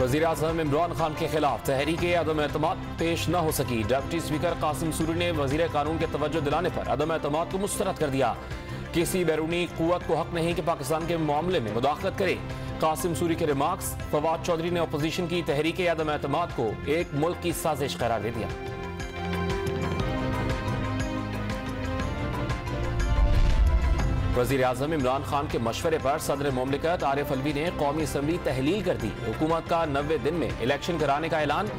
वज़ीर-ए-आज़म इमरान खान के खिलाफ तहरीक अदम एतमाद पेश न हो सकी। डिप्टी स्पीकर कासिम सूरी ने वज़ीर कानून के तवज्जो दिलाने पर अदम एतमाद को मुस्तरद कर दिया। किसी बैरूनी कुव्वत को हक नहीं कि पाकिस्तान के मामले में मुदाखलत करे। कासिम सूरी के रिमार्क्स। फवाद चौधरी ने अपोजिशन की तहरीक अदम एतमाद को एक मुल्क की साजिश करार दे दिया। वज़ीर-ए-आज़म इमरान खान के मशवरे पर सदर मुमलिकत आरिफ अलवी ने कौमी असम्बली तहलील कर दी। हुकूमत का 90 दिन में इलेक्शन कराने का ऐलान।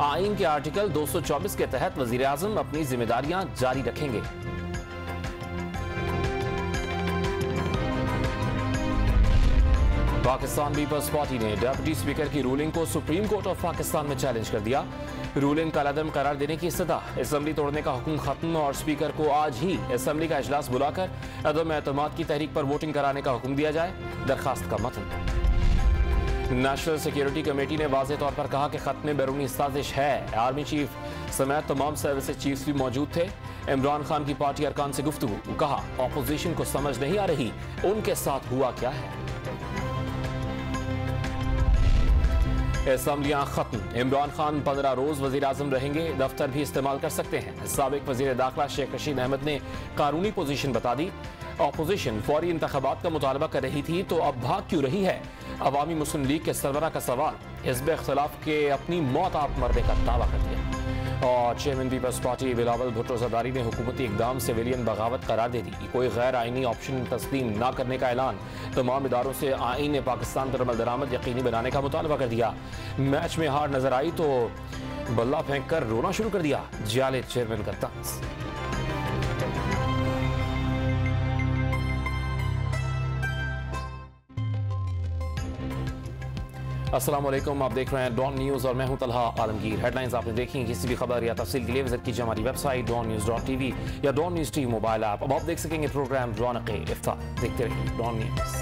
आइन के आर्टिकल 224 के तहत वज़ीर-ए-आज़म अपनी जिम्मेदारियां जारी रखेंगे। पाकिस्तान पीपल्स पार्टी ने डिप्टी स्पीकर की रूलिंग को सुप्रीम कोर्ट ऑफ पाकिस्तान में चैलेंज कर दिया। रूलिंग का अदम करार देने की इस्तदा, असम्बली तोड़ने का हुक्म खत्म और स्पीकर को आज ही असम्बली का इजलास बुलाकर अदम एतमाद की तहरीक पर वोटिंग कराने का हुक्म दिया जाए। दरखास्त का मतन। नेशनल सिक्योरिटी कमेटी ने वाज़ेह तौर पर कहा कि खत्म में बैरूनी साजिश है। आर्मी चीफ समेत तमाम सर्विसेज चीफ्स भी मौजूद थे। इमरान खान की पार्टी अरकान से गुफ्तगू। कहा अपोजिशन को समझ नहीं आ रही उनके साथ हुआ क्या है। असम्बलियां खत्म। इमरान खान 15 रोज वज़ीर-ए-आज़म रहेंगे। दफ्तर भी इस्तेमाल कर सकते हैं। साबिक वज़ीर दाखिला शेख रशीद अहमद ने कानूनी पोजीशन बता दी। अपोजिशन फौरी इंतखाबात का मुतालबा कर रही थी तो अब भाग क्यों रही है। अवामी मुस्लिम लीग के सरबराह का सवाल। हिज़्ब इख्तिलाफ के अपनी मौत आप मरने का दावा कर दिया। और chairman peoples party Bilawal Bhutto Zardari ने हुकूमती इकदाम सिविलियन बगावत करार दे दी। कोई गैर आइनी ऑप्शन तस्लीम न करने का ऐलान। तमाम इदारों से आइन पाकिस्तान पर अमल दरामद यकीनी बनाने का मुतालबा कर दिया। मैच में हार नजर आई तो बल्ला फेंक कर रोना शुरू कर दिया। जाले चेयरमैन का तंज। अस्सलाम वालेकुम, आप देख रहे हैं डॉन न्यूज़ और मैं हूं तलहा आलमगीर। हेडलाइंस आपने देखी। किसी भी खबर या तफसील के लिए विजिट कीजिए हमारी वेबसाइट donnews.tv या Dawn news TV mobile app. अब आप देख सकेंगे प्रोग्राम रौनक़ इफ्तार। देखते रहिए डॉन न्यूज़।